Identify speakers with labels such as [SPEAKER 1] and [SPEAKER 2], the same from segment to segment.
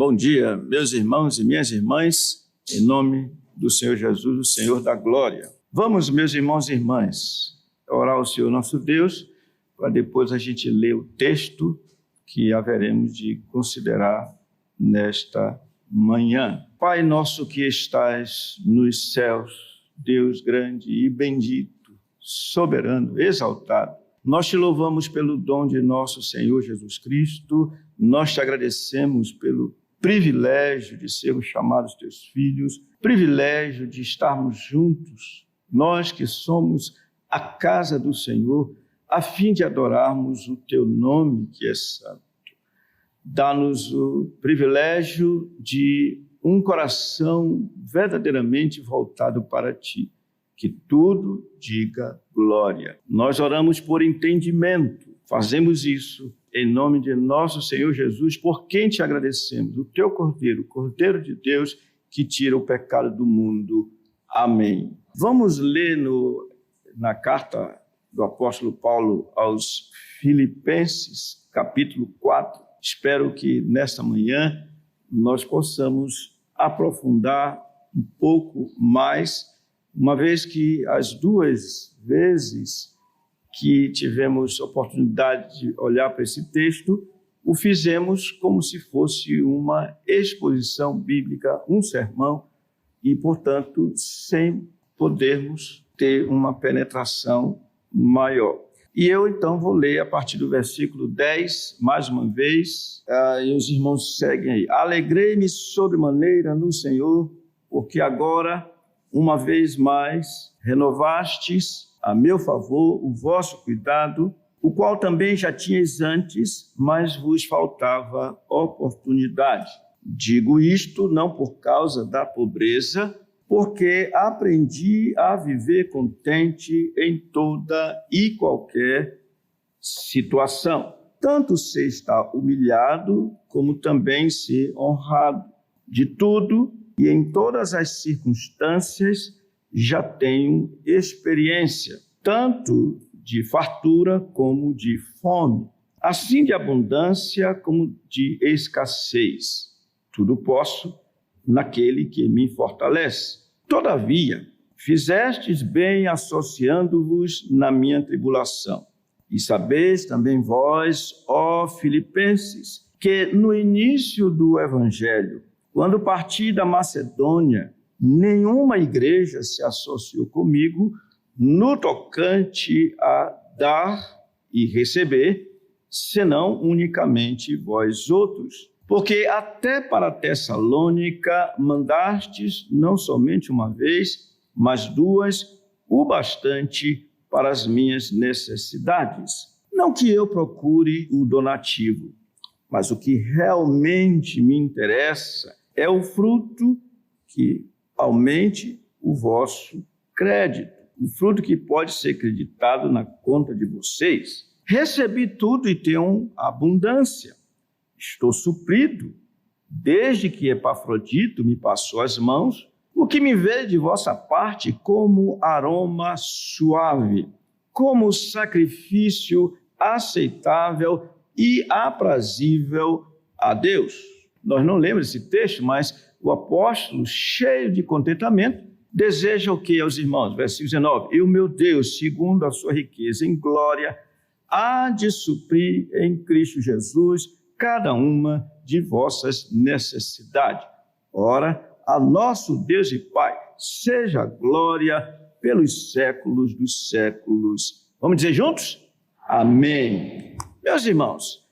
[SPEAKER 1] Bom dia, meus irmãos e minhas irmãs, em nome do Senhor Jesus, o Senhor da glória. Vamos, meus irmãos e irmãs, orar ao Senhor nosso Deus, para depois a gente ler o texto que haveremos de considerar nesta manhã. Pai nosso que estás nos céus, Deus grande e bendito, soberano, exaltado, nós te louvamos pelo dom de nosso Senhor Jesus Cristo, nós te agradecemos pelo privilégio de sermos chamados teus filhos, privilégio de estarmos juntos, nós que somos a casa do Senhor, a fim de adorarmos o teu nome que é santo. Dá-nos o privilégio de um coração verdadeiramente voltado para ti, que tudo diga glória. Nós oramos por entendimento, fazemos isso em nome de nosso Senhor Jesus, por quem te agradecemos, o teu Cordeiro, o Cordeiro de Deus que tira o pecado do mundo. Amém. Vamos ler na carta do apóstolo Paulo aos Filipenses, capítulo 4. Espero que nesta manhã nós possamos aprofundar um pouco mais, uma vez que as duas vezes que tivemos oportunidade de olhar para esse texto, o fizemos como se fosse uma exposição bíblica, um sermão, e, portanto, sem podermos ter uma penetração maior. E eu, então, vou ler a partir do versículo 10, mais uma vez, e os irmãos seguem aí. Alegrei-me sobremaneira no Senhor, porque agora, uma vez mais, renovastes a meu favor o vosso cuidado, o qual também já tinhais antes, mas vos faltava oportunidade. Digo isto não por causa da pobreza, porque aprendi a viver contente em toda e qualquer situação. Tanto ser estar humilhado, como também ser honrado. De tudo e em todas as circunstâncias já tenho experiência, tanto de fartura como de fome, assim de abundância como de escassez. Tudo posso naquele que me fortalece. Todavia, fizestes bem associando-vos na minha tribulação. E sabeis também vós, ó Filipenses, que no início do Evangelho, quando parti da Macedônia, nenhuma igreja se associou comigo no tocante a dar e receber, senão unicamente vós outros. Porque até para Tessalônica mandastes não somente uma vez, mas duas, o bastante para as minhas necessidades. Não que eu procure o donativo, mas o que realmente me interessa é o fruto que aumente o vosso crédito, o fruto que pode ser creditado na conta de vocês. Recebi tudo e tenho abundância. Estou suprido, desde que Epafrodito me passou as mãos, o que me veio de vossa parte como aroma suave, como sacrifício aceitável e aprazível a Deus. Nós não lemos esse texto, mas o apóstolo, cheio de contentamento, deseja o que aos irmãos? Versículo 19. E o meu Deus, segundo a sua riqueza em glória, há de suprir em Cristo Jesus cada uma de vossas necessidades. Ora, a nosso Deus e Pai, seja glória pelos séculos dos séculos. Vamos dizer juntos? Amém. Meus irmãos,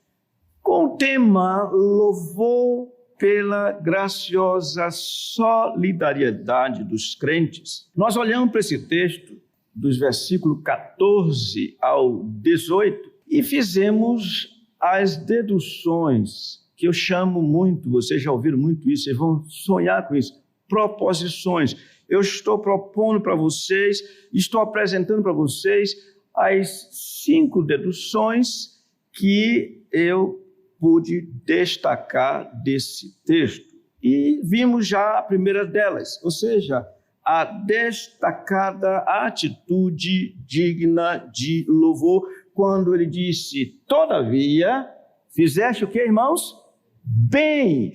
[SPEAKER 1] com o tema louvor pela graciosa solidariedade dos crentes, nós olhamos para esse texto, dos versículos 14 ao 18, e fizemos as deduções, que eu chamo muito, vocês já ouviram muito isso, vocês vão sonhar com isso, proposições. Eu estou propondo para vocês, estou apresentando para vocês as 5 deduções que eu pude destacar desse texto. E vimos já a primeira delas, ou seja, a destacada atitude digna de louvor, quando ele disse, todavia, fizeste o que, irmãos? Bem,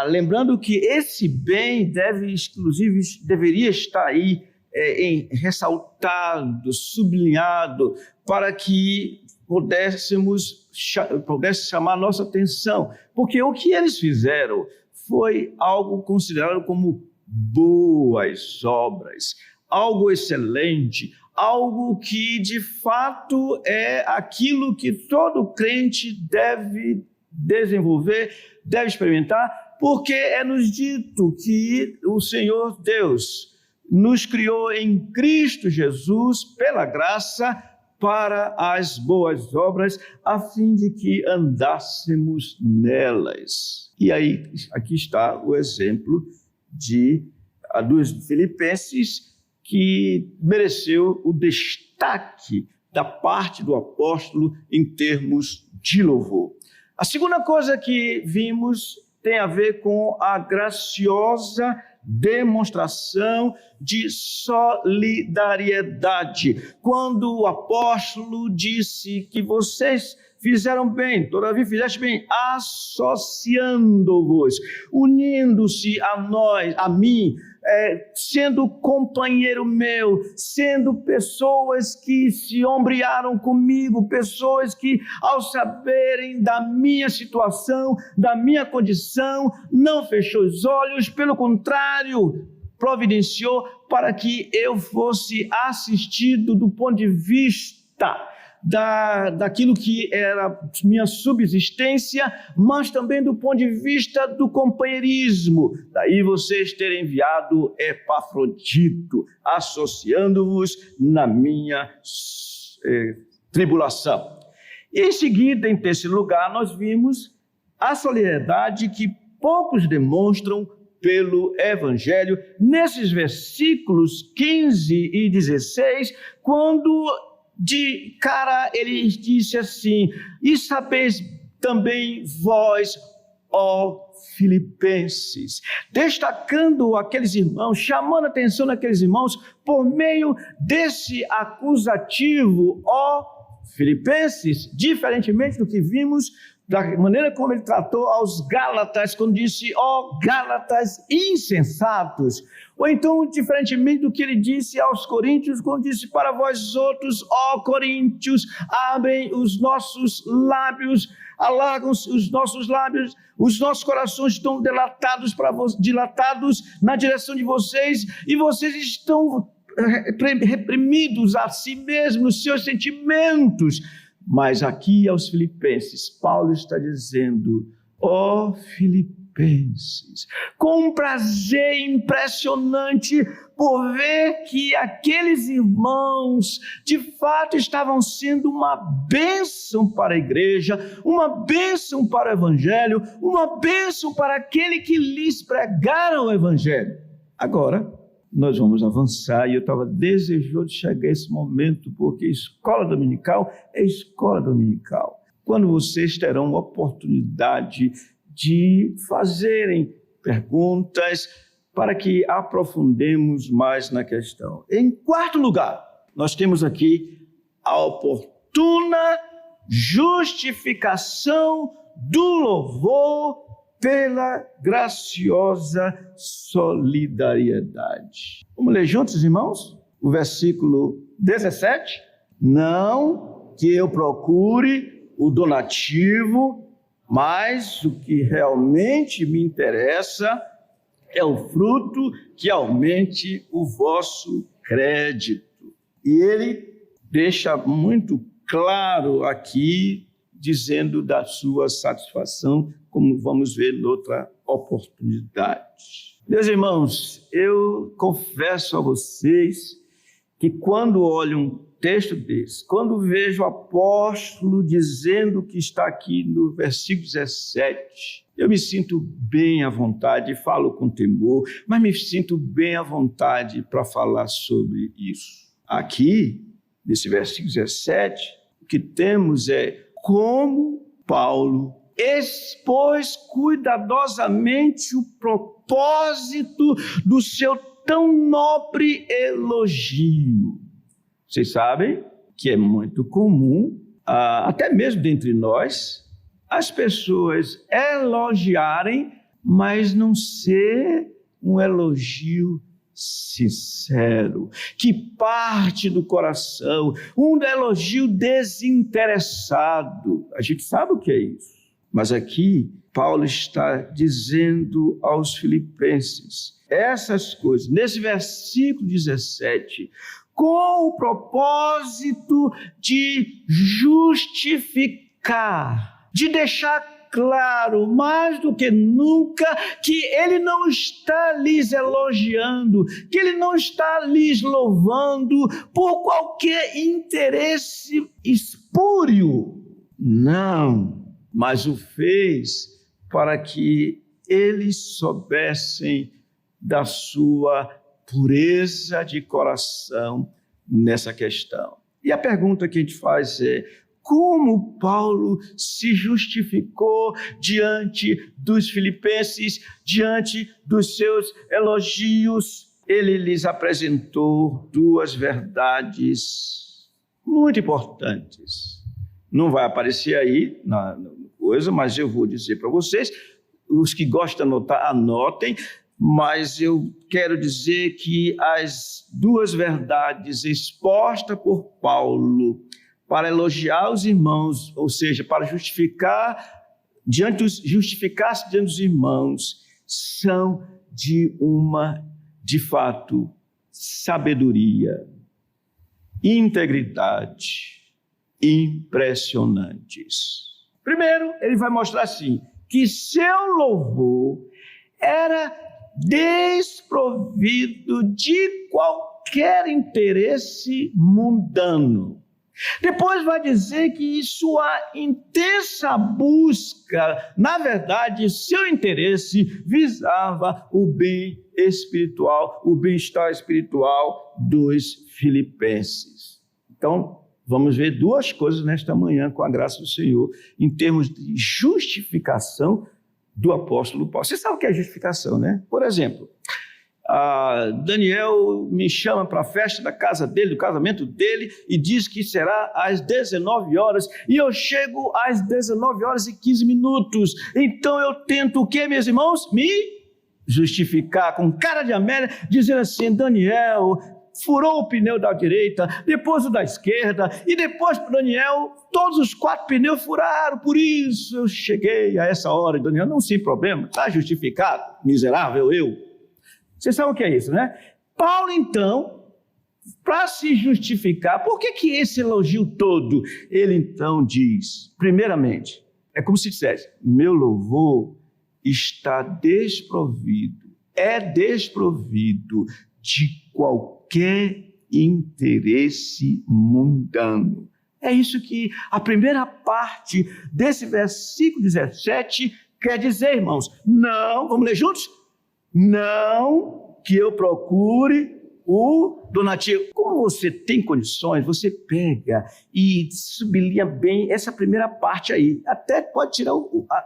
[SPEAKER 1] lembrando que esse bem deveria estar aí ressaltado, sublinhado, para que pudesse chamar nossa atenção, porque o que eles fizeram foi algo considerado como boas obras, algo excelente, algo que de fato é aquilo que todo crente deve desenvolver, deve experimentar, porque é nos dito que o Senhor Deus nos criou em Cristo Jesus pela graça para as boas obras, a fim de que andássemos nelas. E aí, aqui está o exemplo dos Filipenses, que mereceu o destaque da parte do apóstolo em termos de louvor. A segunda coisa que vimos tem a ver com a graciosa demonstração de solidariedade. Quando o apóstolo disse que vocês fizeram bem, todavia fizeste bem, associando-vos, unindo-se a nós, a mim, sendo companheiro meu, sendo pessoas que se ombrearam comigo, pessoas que, ao saberem da minha situação, da minha condição, não fechou os olhos, pelo contrário, providenciou para que eu fosse assistido do ponto de vista daquilo que era minha subsistência, mas também do ponto de vista do companheirismo. Daí vocês terem enviado Epafrodito, associando-vos na minha tribulação. E em seguida, em terceiro lugar, nós vimos a solidariedade que poucos demonstram pelo Evangelho, nesses versículos 15 e 16, quando de cara ele disse assim: e sabeis também vós, ó Filipenses, destacando aqueles irmãos, chamando a atenção daqueles irmãos por meio desse acusativo, ó Filipenses, diferentemente do que vimos da maneira como ele tratou aos Gálatas, quando disse, ó Gálatas insensatos. Ou então, diferentemente do que ele disse aos Coríntios, quando disse, para vós outros, ó Coríntios, abrem os nossos lábios, alargam os nossos lábios, os nossos corações estão dilatados na direção de vocês, e vocês estão reprimidos a si mesmos, nos seus sentimentos. Mas aqui aos Filipenses, Paulo está dizendo, ó Filipenses, com um prazer impressionante por ver que aqueles irmãos de fato estavam sendo uma bênção para a igreja, uma bênção para o evangelho, uma bênção para aquele que lhes pregaram o evangelho. Agora, nós vamos avançar, e eu estava desejoso de chegar a esse momento, porque escola dominical é escola dominical. Quando vocês terão a oportunidade de fazerem perguntas para que aprofundemos mais na questão. Em quarto lugar, nós temos aqui a oportuna justificação do louvor pela graciosa solidariedade. Vamos ler juntos, irmãos? O versículo 17. Não que eu procure o donativo, mas o que realmente me interessa é o fruto que aumente o vosso crédito. E ele deixa muito claro aqui, dizendo da sua satisfação, como vamos ver noutra oportunidade. Meus irmãos, eu confesso a vocês que quando olho um texto desse, quando vejo o apóstolo dizendo o que está aqui no versículo 17, eu me sinto bem à vontade, falo com temor, mas me sinto bem à vontade para falar sobre isso. Aqui, nesse versículo 17, o que temos é como Paulo expôs cuidadosamente o propósito do seu tão nobre elogio. Vocês sabem que é muito comum, até mesmo dentre nós, as pessoas elogiarem mas não ser um elogio sincero, que parte do coração, um elogio desinteressado. A gente sabe o que é isso. Mas aqui, Paulo está dizendo aos filipenses essas coisas, nesse versículo 17, com o propósito de justificar, de deixar claro, mais do que nunca, que ele não está lhes elogiando, que ele não está lhes louvando por qualquer interesse espúrio. Não, mas o fez para que eles soubessem da sua pureza de coração nessa questão. E a pergunta que a gente faz é: como Paulo se justificou diante dos filipenses, diante dos seus elogios? Ele lhes apresentou duas verdades muito importantes. Não vai aparecer aí na coisa, mas eu vou dizer para vocês. Os que gostam de anotar, anotem, mas eu quero dizer que as duas verdades expostas por Paulo para elogiar os irmãos, ou seja, para justificar-se diante dos irmãos, são de fato, sabedoria, integridade impressionantes. Primeiro, ele vai mostrar assim, que seu louvor era desprovido de qualquer interesse mundano. Depois vai dizer que sua intensa busca, na verdade, seu interesse visava o bem espiritual, o bem-estar espiritual dos filipenses. Então, vamos ver duas coisas nesta manhã, com a graça do Senhor, em termos de justificação do apóstolo Paulo. Você sabe o que é justificação, né? Por exemplo, Daniel me chama para a festa da casa dele, do casamento dele, e diz que será às 19 horas, e eu chego às 19 horas e 15 minutos. Então eu tento o quê, meus irmãos? Me justificar com cara de Amélia, dizendo assim: Daniel furou o pneu da direita, depois o da esquerda, e depois para Daniel, todos os 4 pneus furaram, por isso eu cheguei a essa hora. Daniel, não, sem problema, está justificado, miserável eu. Vocês sabem o que é isso, né? Paulo, então, para se justificar, por que esse elogio todo? Ele, então, diz, primeiramente, é como se dissesse: meu louvor está desprovido de qualquer interesse mundano. É isso que a primeira parte desse versículo 17 quer dizer, irmãos. Não, vamos ler juntos? Não que eu procure o donativo. Como você tem condições, você pega e sublinha bem essa primeira parte aí. Até pode tirar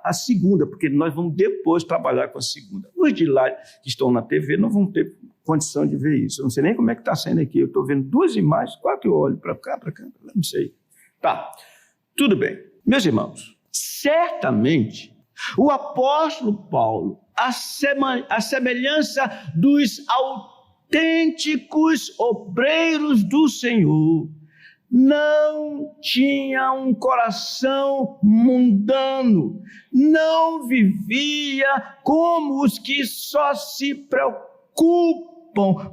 [SPEAKER 1] a segunda, porque nós vamos depois trabalhar com a segunda. Os de lá que estão na TV não vão ter condição de ver isso. Eu não sei nem como é que está saindo aqui. Eu estou vendo 2 imagens, 4 eu olho para cá, não sei. Tá, tudo bem. Meus irmãos, certamente o apóstolo Paulo, a semelhança dos autênticos obreiros do Senhor, não tinha um coração mundano, não vivia como os que só se preocupam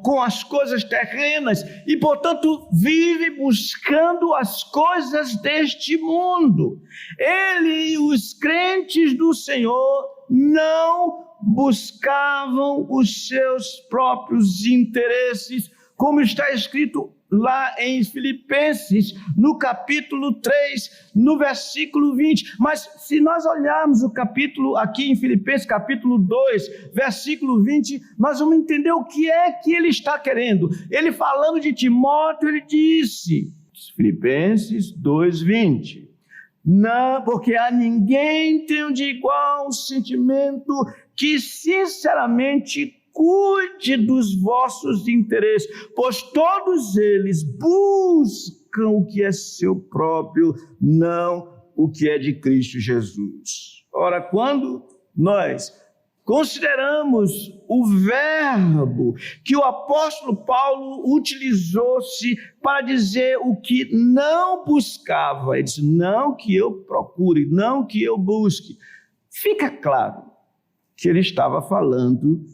[SPEAKER 1] com as coisas terrenas e, portanto, vive buscando as coisas deste mundo. Ele e os crentes do Senhor não buscavam os seus próprios interesses, como está escrito lá em Filipenses, no capítulo 3, no versículo 20. Mas se nós olharmos o capítulo aqui em Filipenses, capítulo 2, versículo 20, nós vamos entender o que é que ele está querendo. Ele, falando de Timóteo, ele disse, Filipenses 2, 20, não, porque a ninguém tem de igual sentimento que sinceramente cuide dos vossos interesses, pois todos eles buscam o que é seu próprio, não o que é de Cristo Jesus. Ora, quando nós consideramos o verbo que o apóstolo Paulo utilizou-se para dizer o que não buscava. Ele disse, não que eu procure, não que eu busque. Fica claro que ele estava falando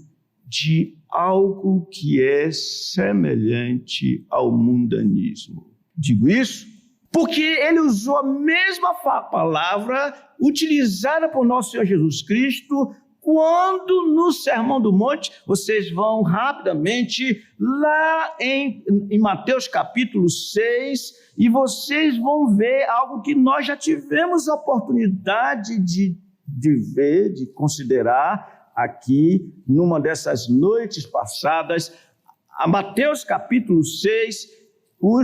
[SPEAKER 1] de algo que é semelhante ao mundanismo. Digo isso porque ele usou a mesma palavra utilizada por nosso Senhor Jesus Cristo quando no Sermão do Monte, vocês vão rapidamente lá em Mateus capítulo 6 e vocês vão ver algo que nós já tivemos a oportunidade de ver, de considerar aqui numa dessas noites passadas. A Mateus capítulo 6, o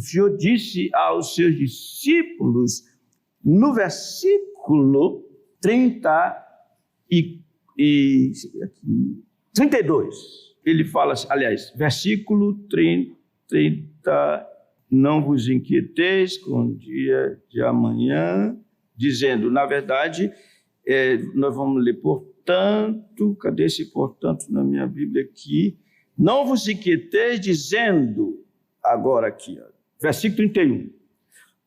[SPEAKER 1] Senhor disse aos seus discípulos, no versículo 32, ele fala, aliás, versículo 30, não vos inquieteis com o dia de amanhã, dizendo, na verdade, nós vamos ler, portanto, cadê esse portanto na minha Bíblia aqui? Não vos inquieteis dizendo, agora aqui, versículo 31,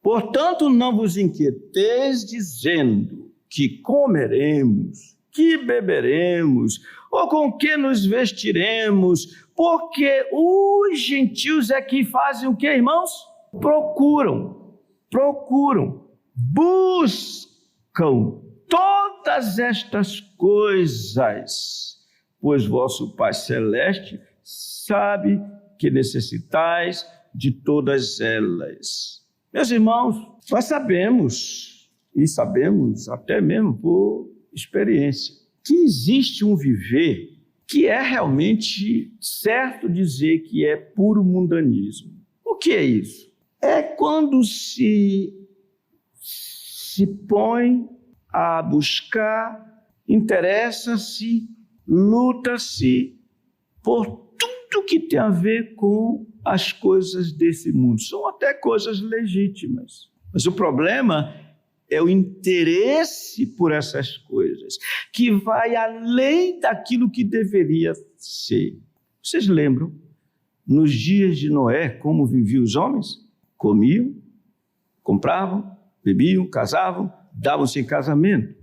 [SPEAKER 1] portanto, não vos inquieteis dizendo que comeremos, que beberemos, ou com que nos vestiremos, porque os gentios é que fazem o que, irmãos? Procuram, buscam todas estas coisas, pois vosso Pai Celeste sabe que necessitais de todas elas. Meus irmãos, nós sabemos, e sabemos até mesmo por experiência, que existe um viver que é realmente certo dizer que é puro mundanismo. O que é isso? É quando se põe a buscar, interessa-se, luta-se por tudo que tem a ver com as coisas desse mundo. São até coisas legítimas. Mas o problema é o interesse por essas coisas, que vai além daquilo que deveria ser. Vocês lembram, nos dias de Noé, como viviam os homens? Comiam, compravam, bebiam, casavam, davam-se em casamento.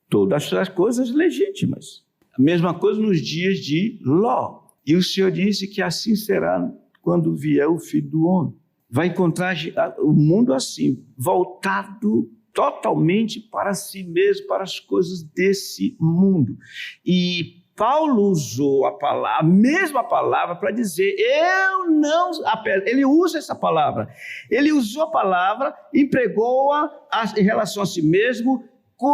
[SPEAKER 1] Todas as coisas legítimas. A mesma coisa nos dias de Ló. E o Senhor disse que assim será quando vier o Filho do Homem. Vai encontrar o mundo assim, voltado totalmente para si mesmo, para as coisas desse mundo. E Paulo usou a mesma palavra para dizer, ele usa essa palavra, ele usou a palavra, empregou-a em relação a si mesmo,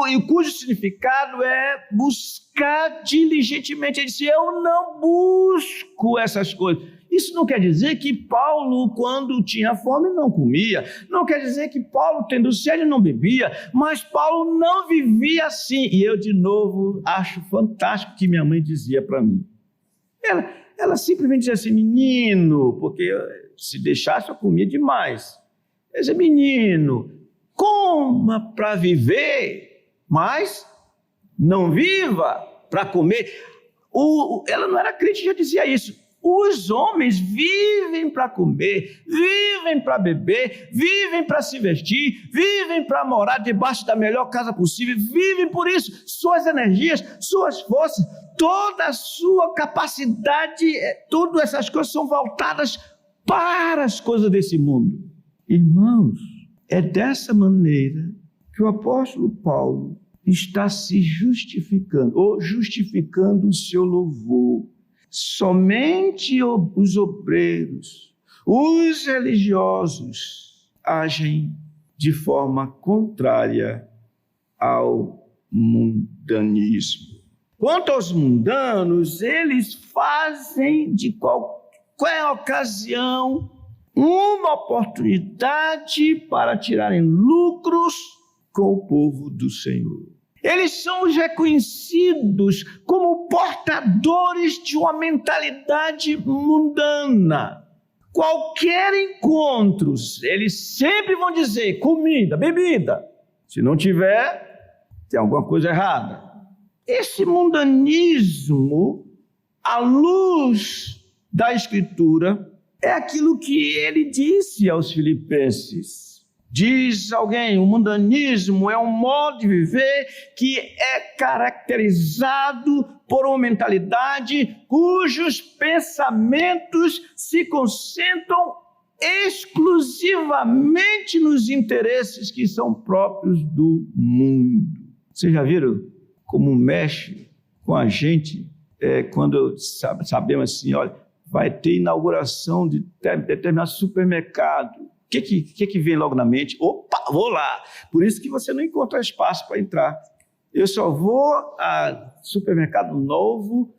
[SPEAKER 1] e cujo significado é buscar diligentemente. Ele disse, eu não busco essas coisas. Isso não quer dizer que Paulo, quando tinha fome, não comia. Não quer dizer que Paulo, tendo sede, não bebia. Mas Paulo não vivia assim. E eu, de novo, acho fantástico o que minha mãe dizia para mim. Ela simplesmente dizia assim, menino, porque se deixasse eu comia demais. Ela dizia, menino, coma para viver, mas não viva para comer. Ela não era crente, já dizia isso. Os homens vivem para comer, vivem para beber, vivem para se vestir, vivem para morar debaixo da melhor casa possível, vivem por isso. Suas energias, suas forças, toda a sua capacidade, todas essas coisas são voltadas para as coisas desse mundo. Irmãos, é dessa maneira que o apóstolo Paulo está se justificando, ou justificando o seu louvor. Somente os obreiros, os religiosos, agem de forma contrária ao mundanismo. Quanto aos mundanos, eles fazem de qualquer ocasião uma oportunidade para tirarem lucros com o povo do Senhor. Eles são os reconhecidos como portadores de uma mentalidade mundana. Qualquer encontro, eles sempre vão dizer comida, bebida. Se não tiver, tem alguma coisa errada. esse mundanismo, à luz da Escritura, é aquilo que ele disse aos filipenses. Diz alguém, o mundanismo é um modo de viver que é caracterizado por uma mentalidade cujos pensamentos se concentram exclusivamente nos interesses que são próprios do mundo. Vocês já viram como mexe com a gente quando sabemos assim, olha, vai ter inauguração de determinado supermercado. O que vem logo na mente? Opa, vou lá. Por isso que você não encontra espaço para entrar. Eu só vou a supermercado novo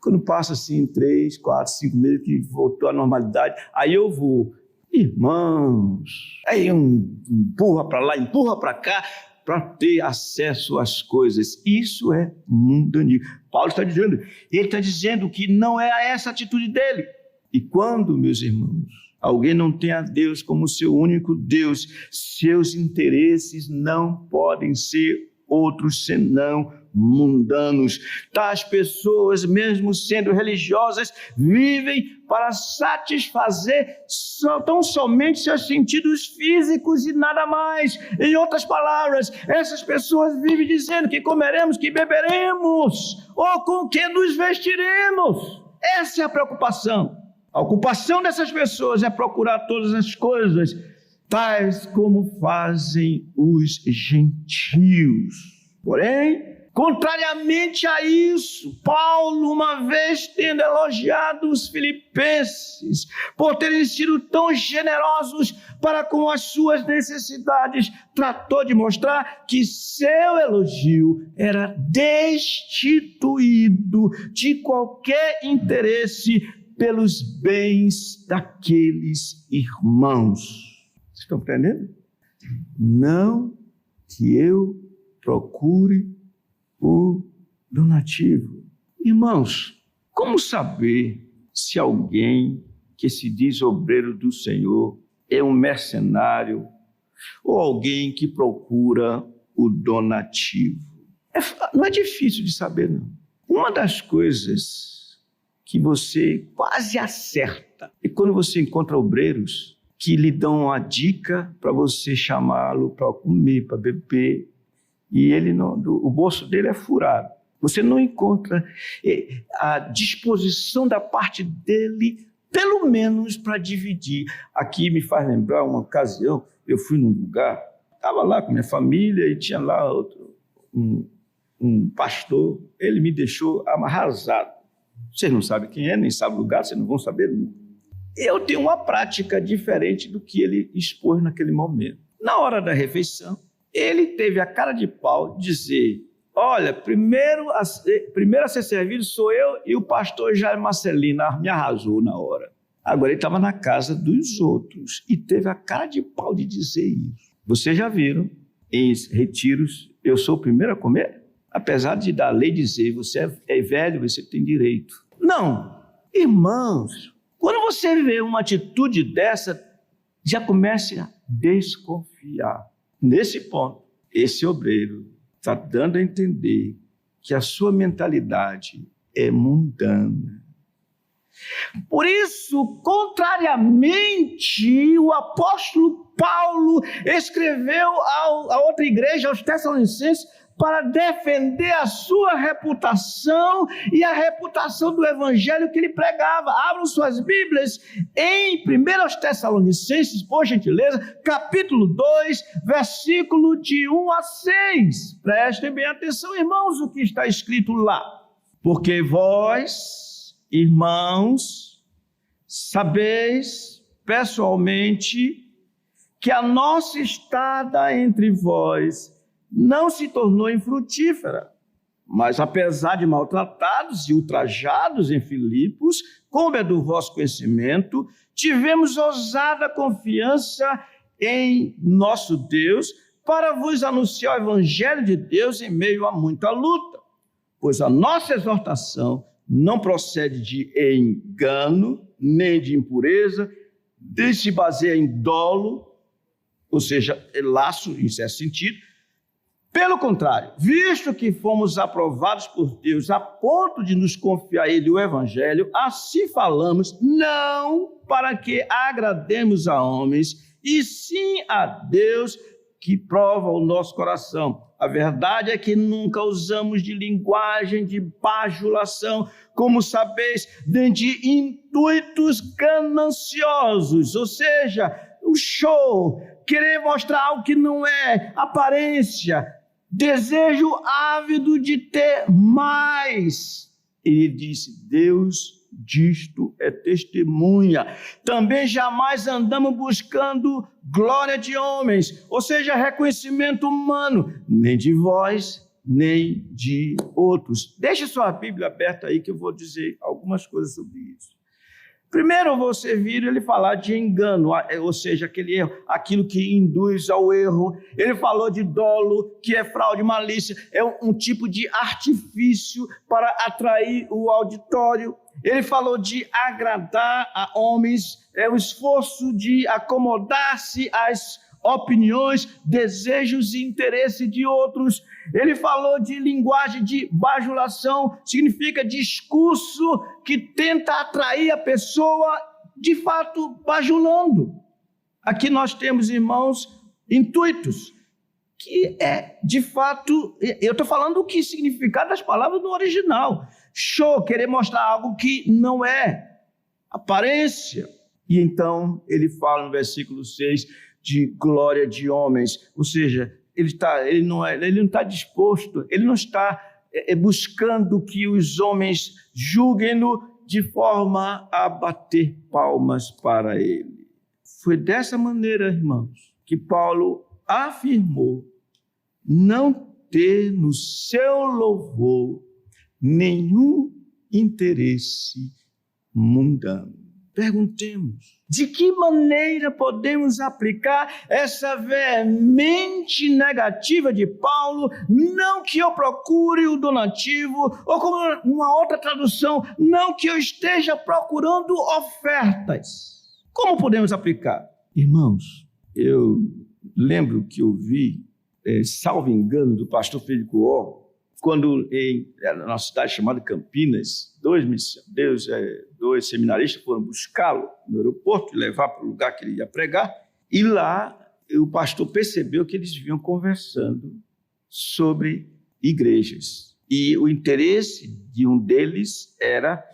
[SPEAKER 1] quando passa assim 3, 4, 5 meses que voltou à normalidade. Aí eu vou. Irmãos, aí empurra para lá, empurra para cá, para ter acesso às coisas. Isso é mundanismo. Paulo está dizendo, ele está dizendo que não é essa a atitude dele. E quando, meus irmãos, alguém não tem a Deus como seu único Deus, seus interesses não podem ser outros senão mundanos. Tais pessoas, mesmo sendo religiosas, vivem para satisfazer tão somente seus sentidos físicos e nada mais. Em outras palavras, essas pessoas vivem dizendo que comeremos, que beberemos, ou com que nos vestiremos. Essa é a preocupação. A ocupação dessas pessoas é procurar todas as coisas, tais como fazem os gentios. Porém, contrariamente a isso, Paulo, uma vez tendo elogiado os filipenses por terem sido tão generosos para com as suas necessidades, tratou de mostrar que seu elogio era destituído de qualquer interesse pelos bens daqueles irmãos. Vocês estão entendendo? Não que eu procure o donativo. Irmãos, como saber se alguém que se diz obreiro do Senhor é um mercenário ou alguém que procura o donativo? Não é difícil de saber, não. Uma das coisas que você quase acerta é quando você encontra obreiros que lhe dão uma dica para você chamá-lo para comer, para beber, e ele não, o bolso dele é furado. Você não encontra a disposição da parte dele, pelo menos para dividir. Aqui me faz lembrar uma ocasião, eu fui num lugar, estava lá com minha família e tinha lá um pastor, ele me deixou arrasado. Vocês não sabem quem é, nem sabem o lugar, vocês não vão saber nunca. Eu tenho uma prática diferente do que ele expôs naquele momento. Na hora da refeição, ele teve a cara de pau de dizer, olha, primeiro a ser servido sou eu e o pastor Jair Marcelino, me arrasou na hora. Agora ele estava na casa dos outros e teve a cara de pau de dizer isso. Vocês já viram, em retiros, eu sou o primeiro a comer? Apesar de da lei dizer, você é velho, você tem direito. Não, irmãos, quando você vê uma atitude dessa, já comece a desconfiar. Nesse ponto, esse obreiro está dando a entender que a sua mentalidade é mundana. Por isso, contrariamente, o apóstolo Paulo escreveu a outra igreja, aos Tessalonicenses, para defender a sua reputação e a reputação do evangelho que ele pregava. Abram suas Bíblias em 1 Tessalonicenses, por gentileza, capítulo 2, versículo de 1 a 6. Prestem bem atenção, irmãos, o que está escrito lá. Porque vós, irmãos, sabeis pessoalmente que a nossa estada entre vós não se tornou infrutífera, mas apesar de maltratados e ultrajados em Filipos, como é do vosso conhecimento, tivemos ousada confiança em nosso Deus para vos anunciar o evangelho de Deus em meio a muita luta, pois a nossa exortação não procede de engano, nem de impureza, nem se baseia em dolo, ou seja, laço, em certo sentido, Pelo contrário, visto que fomos aprovados por Deus a ponto de nos confiar a Ele o Evangelho, assim falamos, não para que agrademos a homens, e sim a Deus que prova o nosso coração. A verdade é que nunca usamos de linguagem de bajulação, como sabeis, nem de intuitos gananciosos, ou seja, o show, querer mostrar algo que não é, aparência, desejo ávido de ter mais. Ele disse, Deus disto é testemunha. Também jamais andamos buscando glória de homens, ou seja, reconhecimento humano, nem de vós, nem de outros. Deixe sua Bíblia aberta aí que eu vou dizer algumas coisas sobre isso. Primeiro você vira ele falar de engano, ou seja, aquele erro, aquilo que induz ao erro. Ele falou de dolo, que é fraude, malícia, é um tipo de artifício para atrair o auditório. Ele falou de agradar a homens, é o esforço de acomodar-se às opiniões, desejos e interesse de outros. Ele falou de linguagem de bajulação, significa discurso que tenta atrair a pessoa, de fato, bajulando. Aqui nós temos, irmãos, intuitos, que é, de fato, eu estou falando o que significado das palavras no original. Show, querer mostrar algo que não é, aparência. E então ele fala no versículo 6 de glória de homens, ou seja, ele não está disposto, ele não está buscando que os homens julguem-no de forma a bater palmas para ele. Foi dessa maneira, irmãos, que Paulo afirmou não ter no seu louvor nenhum interesse mundano. Perguntemos, de que maneira podemos aplicar essa veemente negativa de Paulo, não que eu procure o donativo, ou como uma outra tradução, não que eu esteja procurando ofertas. Como podemos aplicar? Irmãos, eu lembro que eu vi, salvo engano, do pastor Frederico Orr, quando na nossa cidade chamada Campinas, dois seminaristas foram buscá-lo no aeroporto e levar para o lugar que ele ia pregar, e lá o pastor percebeu que eles vinham conversando sobre igrejas. E o interesse de um deles era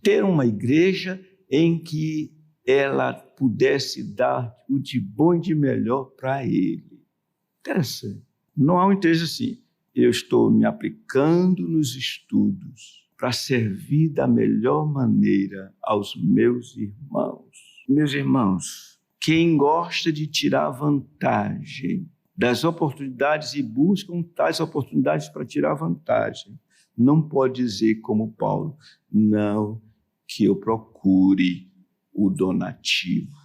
[SPEAKER 1] ter uma igreja em que ela pudesse dar o de bom e de melhor para ele. Interessante. Não há um interesse assim. Eu estou me aplicando nos estudos para servir da melhor maneira aos meus irmãos. Meus irmãos, quem gosta de tirar vantagem das oportunidades e buscam tais oportunidades para tirar vantagem, não pode dizer como Paulo, não que eu procure o donativo.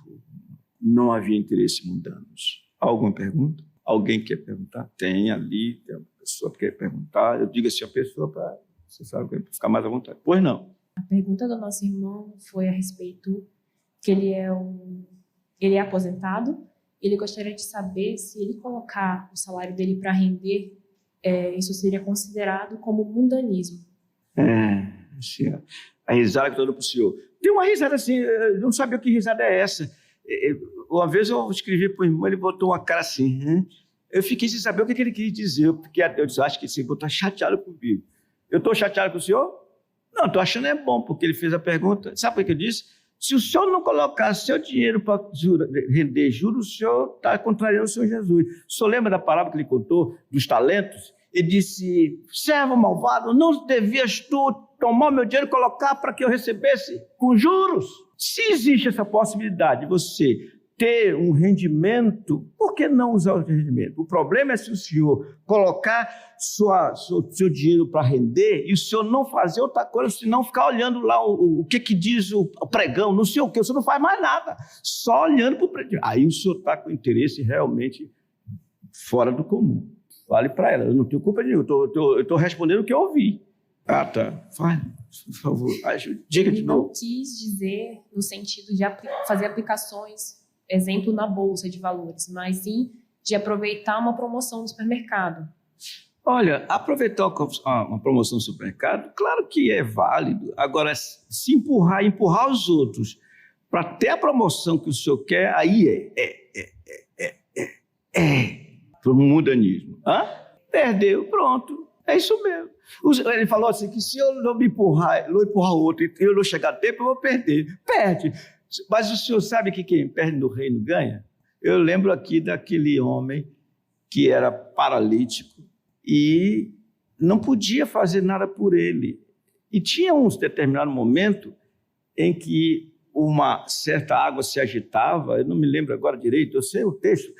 [SPEAKER 1] Não havia interesse mundanos. Alguma pergunta? Alguém quer perguntar? Tem ali, tem uma pessoa que quer perguntar. Eu digo assim, a pessoa para, você sabe, para ficar mais à vontade. Pois não.
[SPEAKER 2] A pergunta do nosso irmão foi a respeito que ele é aposentado. Ele gostaria de saber se ele colocar o salário dele para render, isso seria considerado como mundanismo.
[SPEAKER 1] A risada que eu dou para o senhor. Tem uma risada assim, eu não sabia que risada é essa. Uma vez eu escrevi para o irmão, ele botou uma cara assim, eu fiquei sem saber o que ele queria dizer, porque eu disse, acho que esse irmão está chateado comigo. Eu estou chateado com o senhor? Não, estou achando bom, porque ele fez a pergunta. Sabe o que eu disse? Se o senhor não colocar seu dinheiro para render juros, o senhor está contrariando o Senhor Jesus. O senhor lembra da parábola que ele contou dos talentos? Ele disse, servo malvado, não devias tu tomar meu dinheiro e colocar para que eu recebesse com juros? Se existe essa possibilidade de você ter um rendimento, por que não usar o rendimento? O problema é se o senhor colocar seu dinheiro para render e o senhor não fazer outra coisa, senão ficar olhando lá o que diz o pregão, não sei o que, o senhor não faz mais nada, só olhando para o pregão. Aí o senhor está com interesse realmente fora do comum. Fale para ela, eu não tenho culpa nenhuma, eu estou respondendo o que eu ouvi. Ah, tá. Fale, por favor. Diga de novo.
[SPEAKER 2] Ele não quis dizer no sentido de fazer aplicações, exemplo, na bolsa de valores, mas sim de aproveitar uma promoção no supermercado.
[SPEAKER 1] Olha, aproveitar uma promoção no supermercado, claro que é válido. Agora, se empurrar os outros para ter a promoção que o senhor quer, aí para o mundanismo. Perdeu, pronto. É isso mesmo. Ele falou assim, que se eu não empurrar o outro e eu não chegar a tempo, eu vou perder. Perde. Mas o senhor sabe que quem perde no reino ganha? Eu lembro aqui daquele homem que era paralítico e não podia fazer nada por ele. E tinha um determinado momento em que uma certa água se agitava, eu não me lembro agora direito, eu sei o texto,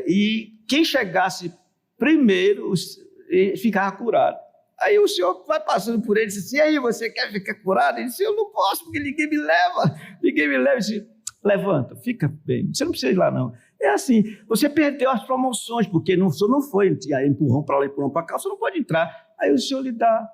[SPEAKER 1] e quem chegasse primeiro ficava curado. Aí o senhor vai passando por ele e diz assim, e aí, você quer ficar curado? Ele disse, eu não posso, porque ninguém me leva. Ele disse, levanta, fica bem, você não precisa ir lá não. É assim, você perdeu as promoções, porque o senhor não foi empurrão para lá, empurrão para cá, o senhor não pode entrar. Aí o senhor lhe dá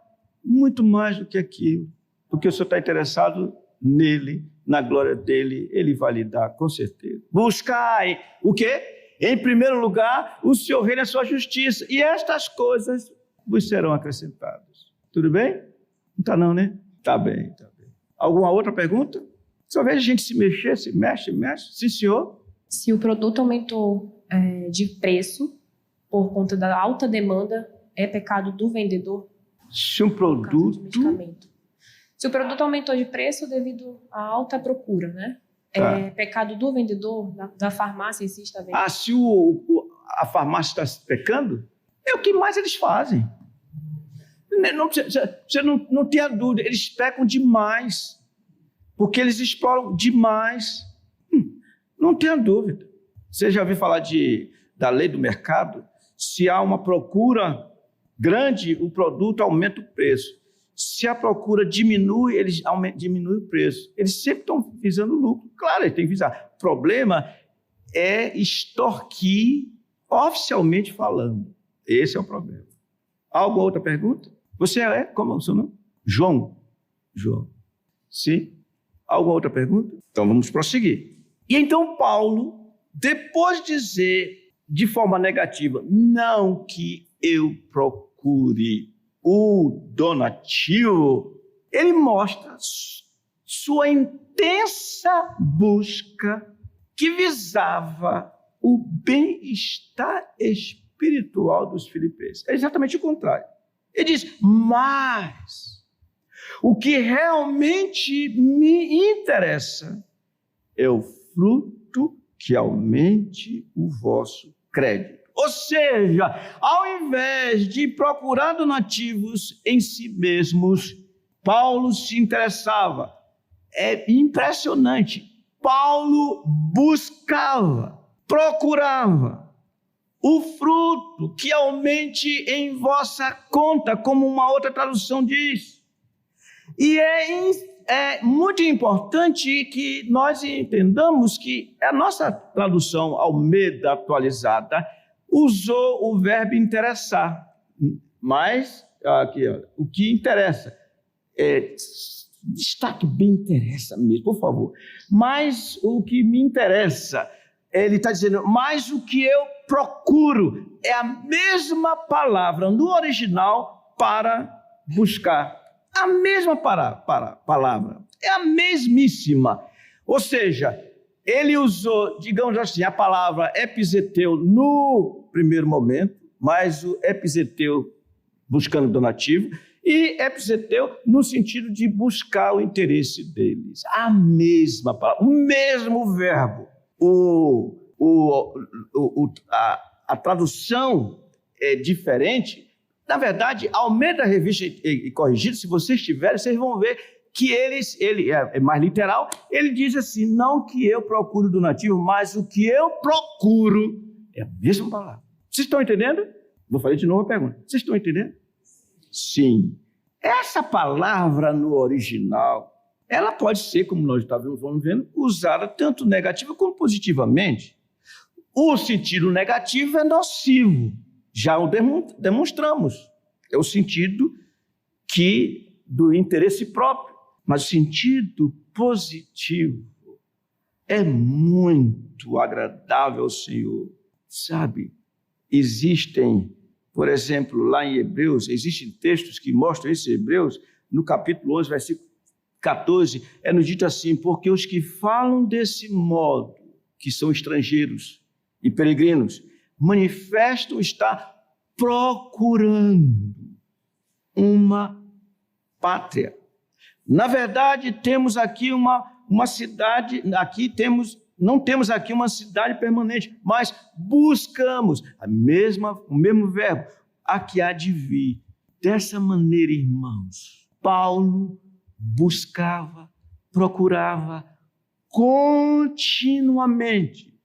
[SPEAKER 1] muito mais do que aquilo, porque o senhor está interessado nele, na glória dele, ele vai lhe dar, com certeza. Buscai o quê? Em primeiro lugar, o seu reino e a sua justiça, e estas coisas vos serão acrescentadas. Tudo bem? Não está não, né? Está bem, está bem. Alguma outra pergunta? Só vejo a gente se mexer, se mexe. Sim, senhor?
[SPEAKER 2] Se o produto aumentou de preço por conta da alta demanda, é pecado do vendedor?
[SPEAKER 1] Se um produto...
[SPEAKER 2] Se o produto aumentou de preço devido à alta procura, né? É pecado do vendedor, da farmácia em si está vendendo?
[SPEAKER 1] Se a farmácia está pecando, é o que mais eles fazem. Você não tenha dúvida, eles pecam demais, porque eles exploram demais. Não tenha dúvida. Você já ouviu falar da lei do mercado? Se há uma procura grande, o produto aumenta o preço. Se a procura diminui, eles diminuem o preço. Eles sempre estão visando lucro. Claro, eles têm que visar. O problema é extorquir, oficialmente falando. Esse é o problema. Alguma outra pergunta? Você como é o seu nome? João. Sim? Alguma outra pergunta? Então vamos prosseguir. E então Paulo, depois de dizer de forma negativa, não que eu procure o donativo, ele mostra sua intensa busca que visava o bem-estar espiritual dos filipenses. É exatamente o contrário. Ele diz, mas o que realmente me interessa é o fruto que aumente o vosso crédito. Ou seja, ao invés de procurar donativos em si mesmos, Paulo se interessava. É impressionante. Paulo buscava, procurava o fruto que aumente em vossa conta, como uma outra tradução diz. E é muito importante que nós entendamos que a nossa tradução Almeida atualizada usou o verbo interessar, mas aqui, o que interessa, destaque bem interessa mesmo, por favor, mas o que me interessa, ele está dizendo, mas o que eu procuro, é a mesma palavra no original para buscar, a mesma palavra, é a mesmíssima, ou seja, ele usou, digamos assim, a palavra epizeteu no primeiro momento, mas o epizeteu buscando donativo, e epizeteu no sentido de buscar o interesse deles. A mesma palavra, o mesmo verbo. A tradução é diferente. Na verdade, Almeida Revista e Corrigida, se vocês tiverem, vocês vão ver que ele é mais literal, ele diz assim, não que eu procuro donativo, mas o que eu procuro é a mesma palavra. Vocês estão entendendo? Vou fazer de novo a pergunta. Vocês estão entendendo? Sim. Essa palavra no original, ela pode ser, como nós estávamos vendo, usada tanto negativa como positivamente. O sentido negativo é nocivo, já o demonstramos. É o sentido do interesse próprio. Mas o sentido positivo é muito agradável ao Senhor. Sabe, existem, por exemplo, lá em Hebreus, existem textos que mostram isso em Hebreus, no capítulo 11, versículo 14, nos dito assim: porque os que falam desse modo, que são estrangeiros e peregrinos, manifestam estar procurando uma pátria. Na verdade, temos aqui uma cidade, não temos aqui uma cidade permanente, mas buscamos o mesmo verbo, a que há de vir. Dessa maneira, irmãos, Paulo buscava, procurava continuamente.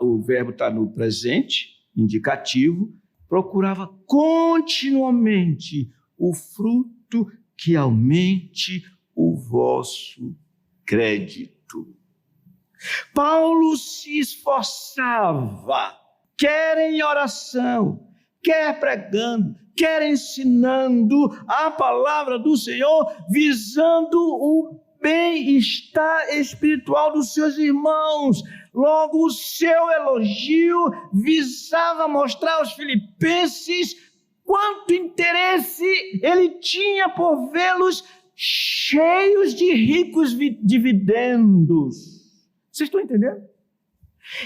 [SPEAKER 1] O verbo está no presente, indicativo, procurava continuamente o fruto que aumente o vosso crédito. Paulo se esforçava, quer em oração, quer pregando, quer ensinando a palavra do Senhor, visando o bem-estar espiritual dos seus irmãos. Logo, o seu elogio visava mostrar aos filipenses quanto interesse ele tinha por vê-los cheios de ricos dividendos. Vocês estão entendendo?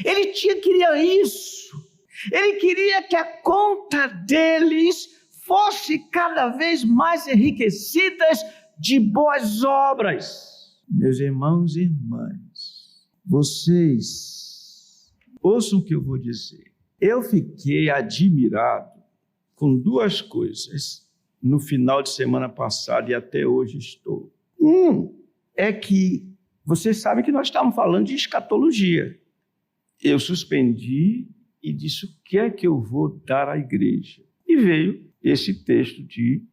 [SPEAKER 1] Ele queria isso. Ele queria que a conta deles fosse cada vez mais enriquecida de boas obras. Meus irmãos e irmãs, vocês ouçam o que eu vou dizer. Eu fiquei admirado com duas coisas no final de semana passada e até hoje estou. É que vocês sabem que nós estávamos falando de escatologia. Eu suspendi e disse: o que é que eu vou dar à igreja? E veio esse texto de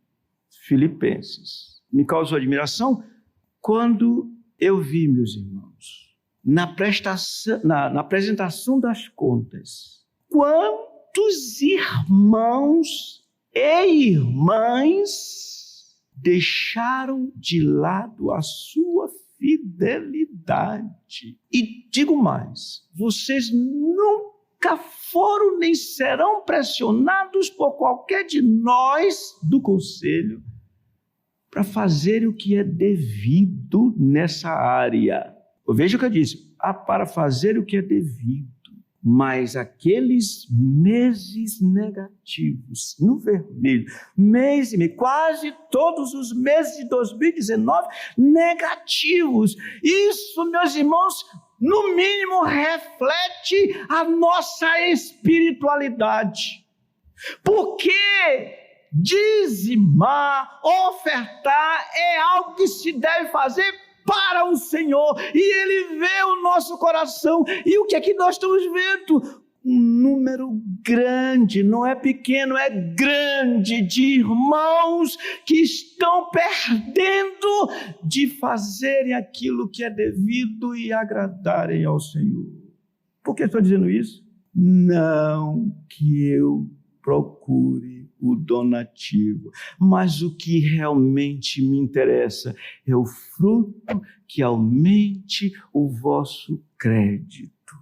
[SPEAKER 1] Filipenses. Me causou admiração quando eu vi, meus irmãos, na apresentação das contas, quantos irmãos e irmãs deixaram de lado a sua fidelidade. E digo mais, vocês nunca foram nem serão pressionados por qualquer de nós do conselho para fazer o que é devido nessa área. Veja o que eu disse, para fazer o que é devido. Mas aqueles meses negativos, no vermelho, mês e meio, quase todos os meses de 2019 negativos. Isso, meus irmãos, no mínimo reflete a nossa espiritualidade. Porque dizimar, ofertar é algo que se deve fazer para o Senhor, e Ele vê o nosso coração. E o que é que nós estamos vendo? Um número grande, não é pequeno, é grande, de irmãos que estão perdendo de fazerem aquilo que é devido e agradarem ao Senhor. Por que estou dizendo isso? Não que eu procure o donativo, mas o que realmente me interessa é o fruto que aumente o vosso crédito.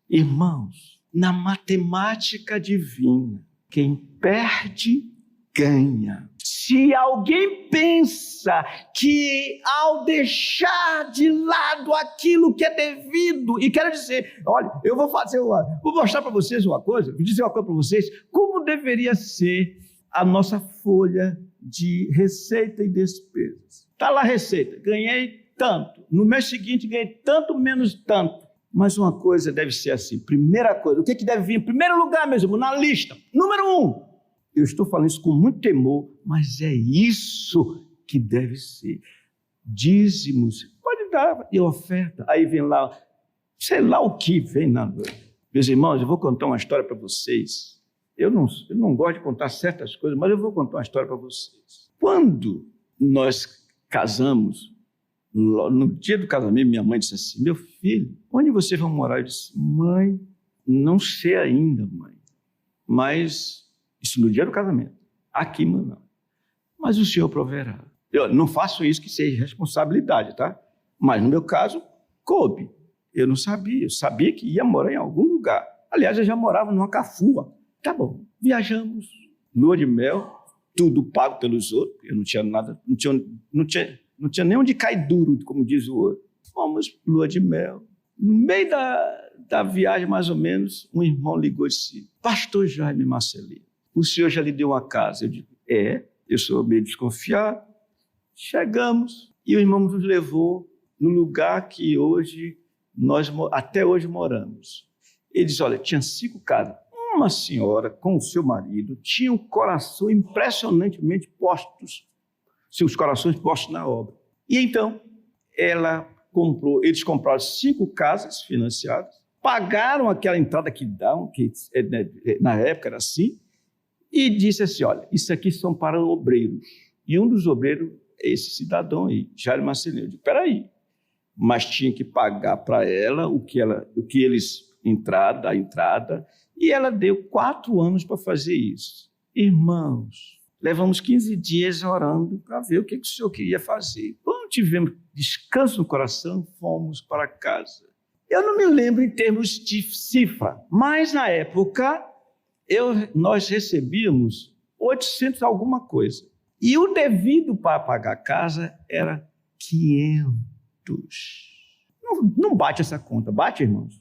[SPEAKER 1] Irmãos, na matemática divina, quem perde, ganha. Se alguém pensa que ao deixar de lado aquilo que é devido, e quero dizer, olha, eu vou mostrar para vocês uma coisa, vou dizer uma coisa para vocês, como deveria ser a nossa folha de receita e despesas. Está lá a receita, ganhei tanto, no mês seguinte ganhei tanto menos tanto. Mas uma coisa deve ser assim, primeira coisa, o que deve vir em primeiro lugar, meus irmãos, na lista? Número 1, eu estou falando isso com muito temor, mas é isso que deve ser. Dízimos, pode dar e oferta, aí vem lá, sei lá o que vem na noite. Meus irmãos, eu vou contar uma história para vocês. Eu não gosto de contar certas coisas, mas eu vou contar uma história para vocês. Quando nós casamos, no dia do casamento, minha mãe disse assim: meu filho, onde vocês vão morar? Eu disse: mãe, não sei ainda, mãe. Mas, isso no dia do casamento. Aqui, mano. Mas o Senhor proverá. Eu não faço isso que seja responsabilidade, tá? Mas no meu caso, coube. Eu não sabia. Eu sabia que ia morar em algum lugar. Aliás, eu já morava numa cafua. Tá bom, viajamos, lua de mel, tudo pago pelos outros. Eu não tinha nada, não tinha nem onde cair duro, como diz o outro. Fomos, lua de mel. No meio da viagem, mais ou menos, um irmão ligou e disse: Pastor Jaime Marcelino, o senhor já lhe deu uma casa? Eu digo: eu sou meio desconfiado. Chegamos e o irmão nos levou no lugar que hoje nós até hoje moramos. Ele disse: olha, tinha 5 casas. Uma senhora com o seu marido tinha um coração impressionantemente postos, seus corações postos na obra. E então eles compraram 5 casas financiadas, pagaram aquela entrada que dão, que na época era assim, e disse assim: olha, isso aqui são para obreiros. E um dos obreiros é esse cidadão aí, Jaime Marcelino. Eu digo: peraí, mas tinha que pagar para ela o que eles a entrada, e ela deu 4 anos para fazer isso. Irmãos, levamos 15 dias orando para ver o que o senhor queria fazer. Quando tivemos descanso no coração, fomos para casa. Eu não me lembro em termos de cifra, mas na época nós recebíamos 800 alguma coisa. E o devido para pagar a casa era 500. Não bate essa conta, bate, irmãos?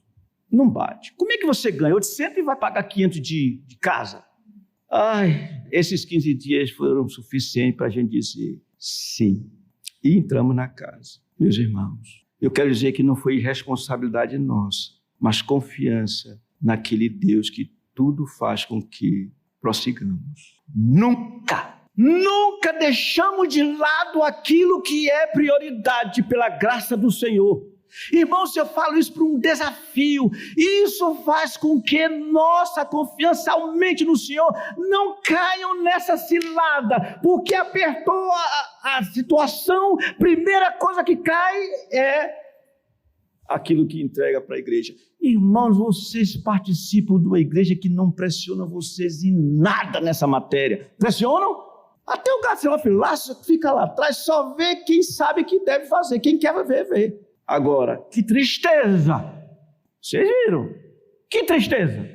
[SPEAKER 1] Não bate. Como é que você ganha 800 e vai pagar 500 de casa? Esses 15 dias foram suficientes para a gente dizer sim. E entramos na casa. Meus irmãos, eu quero dizer que não foi responsabilidade nossa, mas confiança naquele Deus que tudo faz com que prossigamos. Nunca deixamos de lado aquilo que é prioridade pela graça do Senhor. Irmãos, eu falo isso para um desafio. Isso faz com que nossa confiança aumente no Senhor. Não caiam nessa cilada, porque apertou a situação, primeira coisa que cai é aquilo que entrega para a igreja. Irmãos, vocês participam de uma igreja que não pressiona vocês em nada nessa matéria. Pressionam? Até o gasofilácio fica lá atrás, só vê quem sabe que deve fazer, quem quer ver, vê. Agora, que tristeza! Vocês viram? Que tristeza!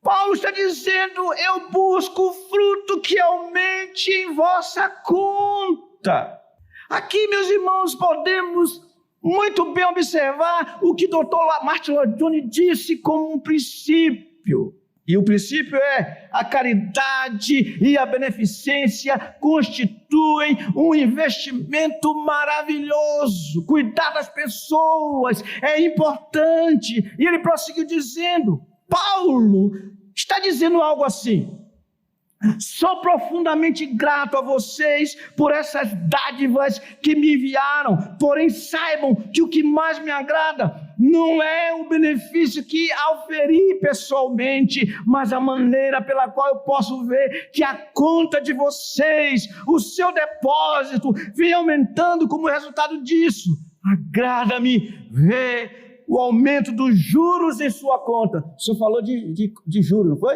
[SPEAKER 1] Paulo está dizendo: eu busco fruto que aumente em vossa conta. Aqui, meus irmãos, podemos muito bem observar o que o Dr. Martin Lloyd Jones disse como um princípio. E o princípio é: a caridade e a beneficência constituem um investimento maravilhoso. Cuidar das pessoas é importante. E ele prosseguiu dizendo, Paulo está dizendo algo assim: sou profundamente grato a vocês por essas dádivas que me enviaram, porém saibam que o que mais me agrada não é o benefício que auferi pessoalmente, mas a maneira pela qual eu posso ver que a conta de vocês, o seu depósito, vem aumentando como resultado disso. Agrada-me ver o aumento dos juros em sua conta. O senhor falou de juros, não foi?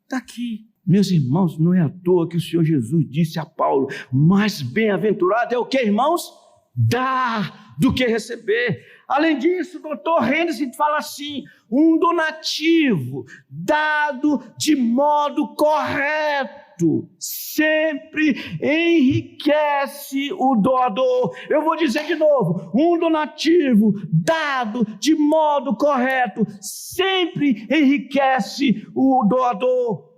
[SPEAKER 1] Está aqui. Meus irmãos, não é à toa que o Senhor Jesus disse a Paulo: mais bem-aventurado é o que, irmãos? Dar do que receber. Além disso, o doutor Henderson fala assim: um donativo dado de modo correto sempre enriquece o doador. Eu vou dizer de novo: um donativo dado de modo correto sempre enriquece o doador.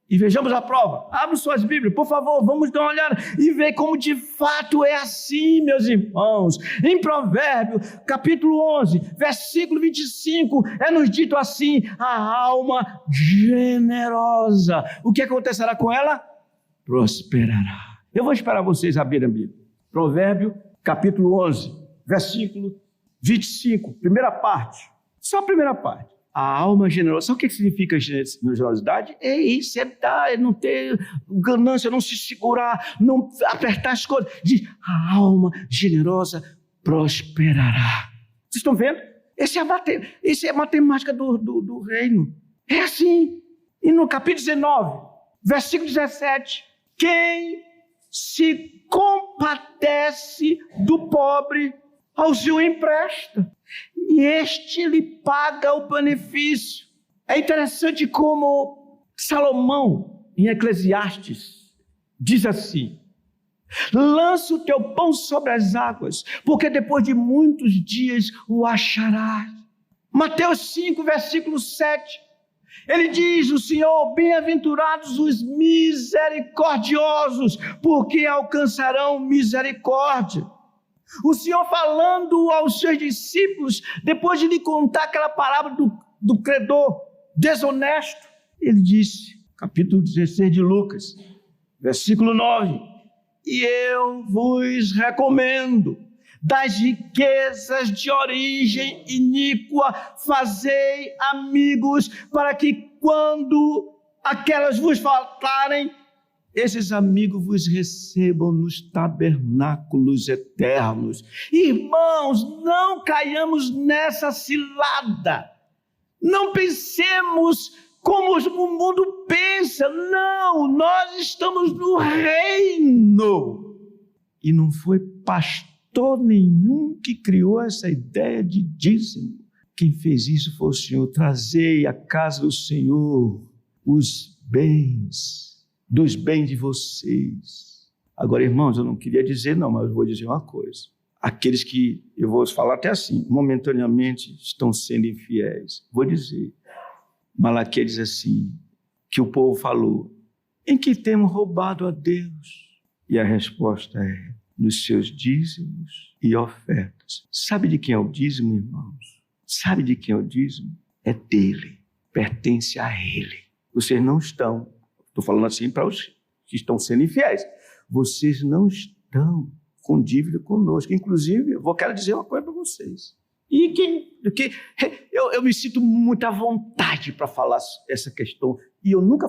[SPEAKER 1] E vejamos a prova. Abra suas Bíblias, por favor, vamos dar uma olhada e ver como de fato é assim, meus irmãos. Em Provérbio, capítulo 11, versículo 25, é nos dito assim: a alma generosa, o que acontecerá com ela? Prosperará. Eu vou esperar vocês abrirem a Bíblia. Provérbio, capítulo 11, versículo 25, primeira parte. Só a primeira parte. A alma generosa. Sabe o que significa generosidade? É isso, é dar, é não ter ganância, não se segurar, não apertar as coisas. Diz: a alma generosa prosperará. Vocês estão vendo? Essa é a matemática do reino. É assim. E no capítulo 19, versículo 17, quem se compadece do pobre, ao seu empresta, e este lhe paga o benefício. É interessante como Salomão, em Eclesiastes, diz assim: lança o teu pão sobre as águas, porque depois de muitos dias o acharás. Mateus 5, versículo 7, ele diz: o Senhor, bem-aventurados os misericordiosos, porque alcançarão misericórdia. O Senhor falando aos seus discípulos, depois de lhe contar aquela parábola do credor desonesto, ele disse, capítulo 16 de Lucas, versículo 9: e eu vos recomendo, das riquezas de origem iníqua, fazei amigos, para que quando aquelas vos faltarem, esses amigos vos recebam nos tabernáculos eternos. Irmãos, não caiamos nessa cilada. Não pensemos como o mundo pensa. Não, nós estamos no reino. E não foi pastor nenhum que criou essa ideia de dízimo. Quem fez isso foi o Senhor. Trazei à casa do Senhor os bens, dos bens de vocês. Agora, irmãos, eu não queria dizer não, mas eu vou dizer uma coisa. Aqueles que, eu vou falar até assim, momentaneamente estão sendo infiéis. Vou dizer, Malaquias diz assim, que o povo falou: em que temos roubado a Deus? E a resposta é: nos seus dízimos e ofertas. Sabe de quem é o dízimo, irmãos? Sabe de quem é o dízimo? É dele, pertence a ele. Vocês não estão, estou falando assim para os que estão sendo infiéis, vocês não estão com dívida conosco. Inclusive, eu quero dizer uma coisa para vocês. Eu me sinto muita vontade para falar essa questão, e eu nunca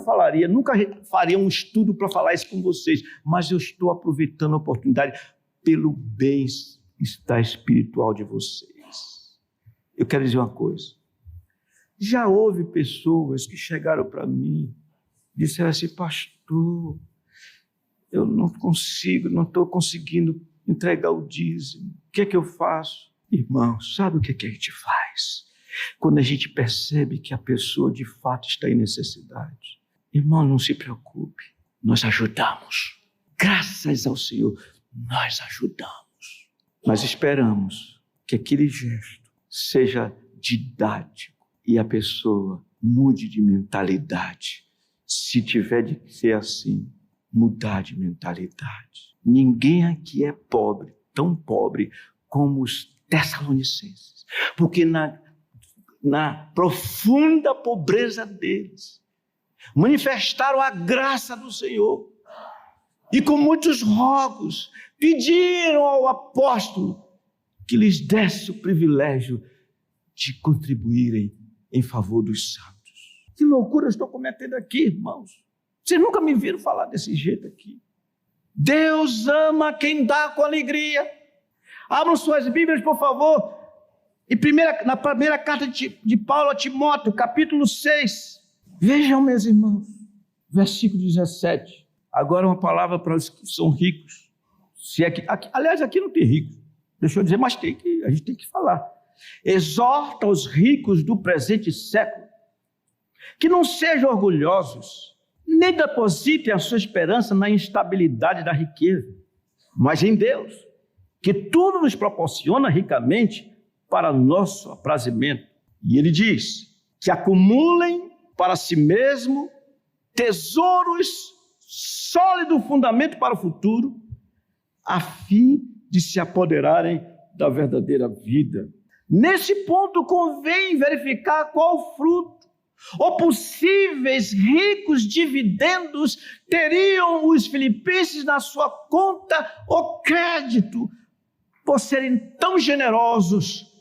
[SPEAKER 1] faria um estudo para falar isso com vocês, mas eu estou aproveitando a oportunidade pelo bem-estar espiritual de vocês. Eu quero dizer uma coisa. Já houve pessoas que chegaram para mim, disseram assim: pastor, eu não estou conseguindo entregar o dízimo. O que é que eu faço? Irmão, sabe o que é que a gente faz? Quando a gente percebe que a pessoa de fato está em necessidade, irmão, não se preocupe, nós ajudamos. Graças ao Senhor, nós ajudamos. Mas esperamos que aquele gesto seja didático e a pessoa mude de mentalidade. Se tiver de ser assim, mudar de mentalidade. Ninguém aqui é pobre, tão pobre como os Tessalonicenses, porque na profunda pobreza deles, manifestaram a graça do Senhor e com muitos rogos pediram ao apóstolo que lhes desse o privilégio de contribuírem em favor dos santos. Que loucura eu estou cometendo aqui, irmãos. Vocês nunca me viram falar desse jeito aqui. Deus ama quem dá com alegria. Abram suas Bíblias, por favor, na primeira carta de Paulo a Timóteo, capítulo 6. Vejam, meus irmãos, versículo 17. Agora uma palavra para os que são ricos. Aliás, aqui não tem rico. Deixa eu dizer, mas a gente tem que falar. Exorta os ricos do presente século que não sejam orgulhosos, nem depositem a sua esperança na instabilidade da riqueza, mas em Deus, que tudo nos proporciona ricamente para nosso aprazimento. E ele diz que acumulem para si mesmo tesouros, sólido fundamento para o futuro, a fim de se apoderarem da verdadeira vida. Nesse ponto convém verificar qual fruto ou possíveis ricos dividendos teriam os filipenses na sua conta ou crédito, por serem tão generosos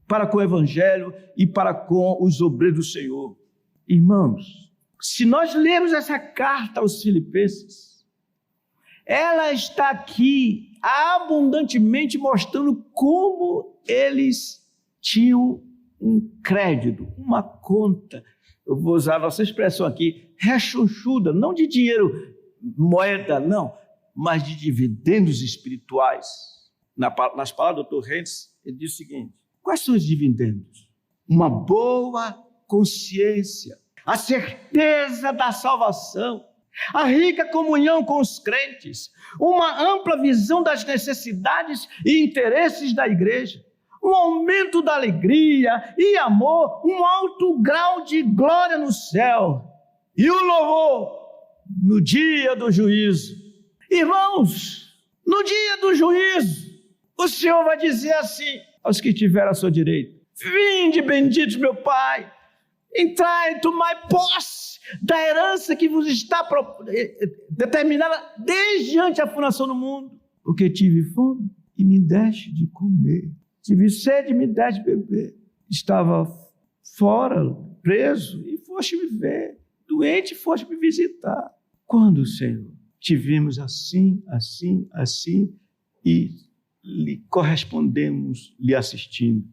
[SPEAKER 1] para com o Evangelho e para com os obreiros do Senhor. Irmãos, se nós lermos essa carta aos Filipenses, ela está aqui abundantemente mostrando como eles tinham um crédito, uma conta, eu vou usar a nossa expressão aqui, rechonchuda, não de dinheiro, moeda, não, mas de dividendos espirituais. Nas palavras do Dr. Hentz, ele diz o seguinte: quais são os dividendos? Uma boa consciência, a certeza da salvação, a rica comunhão com os crentes, uma ampla visão das necessidades e interesses da igreja, um aumento da alegria e amor, um alto grau de glória no céu e o louvor no dia do juízo. Irmãos, no dia do juízo, o Senhor vai dizer assim aos que estiverem à sua direita: vinde, benditos meu Pai, entrai, tomai posse da herança que vos está determinada desde antes a fundação do mundo, porque tive fome e me deste de comer, tive sede e me deste de beber, estava fora, preso, e foste me ver, doente e foste me visitar. Quando, Senhor, te vimos assim, e lhe correspondemos lhe assistindo.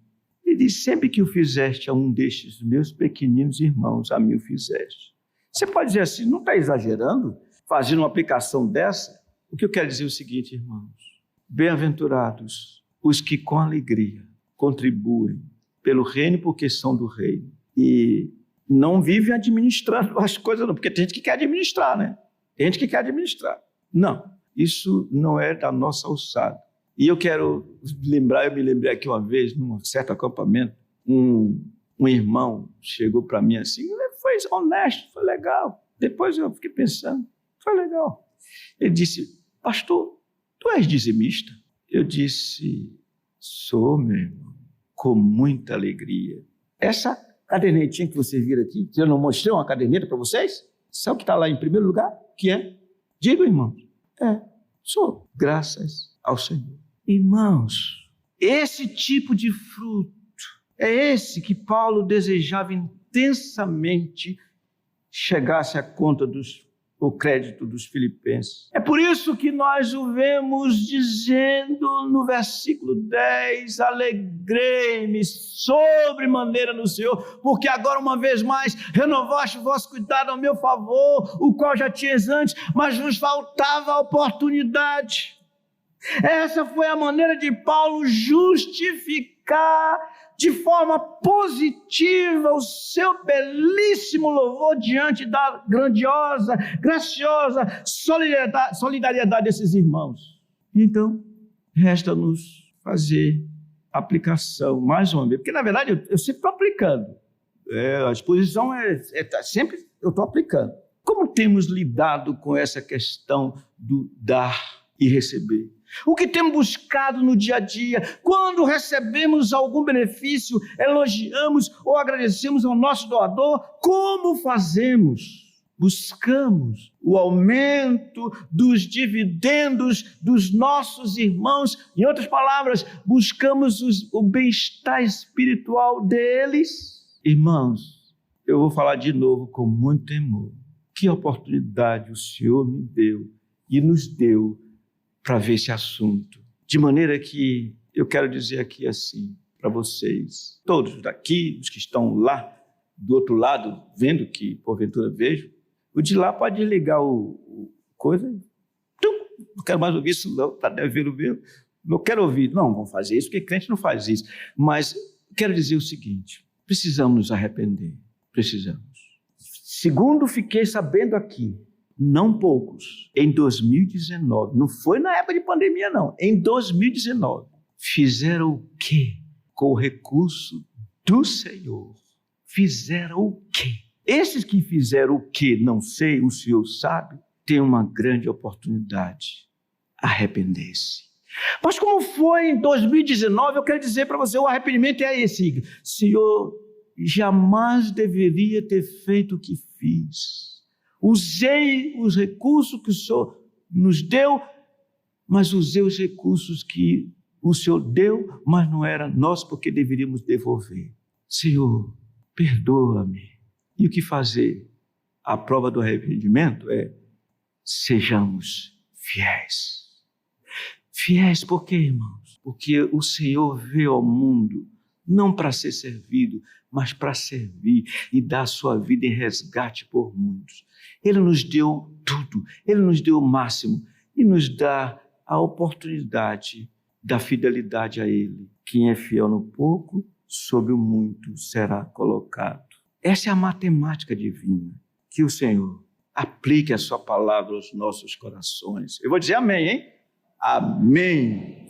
[SPEAKER 1] Ele diz: sempre que o fizeste a um destes meus pequeninos irmãos, a mim o fizeste. Você pode dizer assim, não está exagerando, fazendo uma aplicação dessa? O que eu quero dizer é o seguinte, irmãos: bem-aventurados os que com alegria contribuem pelo reino, porque são do reino, e não vivem administrando as coisas, não, porque tem gente que quer administrar, né? Tem gente que quer administrar. Não, isso não é da nossa alçada. E eu quero lembrar, eu me lembrei aqui uma vez, num certo acampamento, um irmão chegou para mim assim, foi honesto, foi legal. Depois eu fiquei pensando, foi legal. Ele disse: pastor, tu és dizimista? Eu disse: sou, meu irmão, com muita alegria. Essa cadernetinha que vocês viram aqui, eu não mostrei uma caderneta para vocês? Sabe o que está lá em primeiro lugar? Que é? Diga, irmãos. Sou, graças ao Senhor. Irmãos, esse tipo de fruto é esse que Paulo desejava intensamente chegasse à conta o crédito dos filipenses. É por isso que nós o vemos dizendo no versículo 10: alegrei-me sobremaneira no Senhor, porque agora uma vez mais renovaste o vosso cuidado ao meu favor, o qual já tinhas antes, mas vos faltava a oportunidade. Essa foi a maneira de Paulo justificar de forma positiva o seu belíssimo louvor diante da grandiosa, graciosa solidariedade desses irmãos. Então, resta-nos fazer aplicação mais uma vez, porque na verdade eu sempre estou aplicando. A exposição sempre eu estou aplicando. Como temos lidado com essa questão do dar e receber? O que temos buscado no dia a dia? Quando recebemos algum benefício, elogiamos ou agradecemos ao nosso doador, como fazemos? Buscamos o aumento dos dividendos dos nossos irmãos. Em outras palavras, buscamos o bem-estar espiritual deles. Irmãos, eu vou falar de novo com muito temor. Que oportunidade o Senhor me deu e nos deu para ver esse assunto. De maneira que eu quero dizer aqui assim para vocês, todos daqui, os que estão lá do outro lado, vendo que porventura vejo, o de lá pode ligar o coisa, não quero mais ouvir isso não, está devendo ver, não quero ouvir, não vão fazer isso, porque crente não faz isso. Mas quero dizer o seguinte: precisamos nos arrepender, precisamos. Segundo fiquei sabendo aqui, não poucos, em 2019, não foi na época de pandemia não, em 2019, fizeram o quê com o recurso do Senhor? Fizeram o quê? Esses que fizeram o quê, não sei, o Senhor sabe, tem uma grande oportunidade: arrepender-se. Mas como foi em 2019, eu quero dizer para você, o arrependimento é esse: Senhor, jamais deveria ter feito o que fiz. Usei os recursos que o Senhor nos deu, mas usei os recursos que o Senhor deu, mas não era nosso, porque deveríamos devolver. Senhor, perdoa-me. E o que fazer? A prova do arrependimento é: sejamos fiéis. Fiéis por quê, irmãos? Porque o Senhor veio ao mundo não para ser servido, mas para servir e dar a sua vida em resgate por muitos. Ele nos deu tudo, Ele nos deu o máximo e nos dá a oportunidade da fidelidade a Ele. Quem é fiel no pouco, sobre o muito será colocado. Essa é a matemática divina. Que o Senhor aplique a sua palavra aos nossos corações. Eu vou dizer amém, hein? Amém.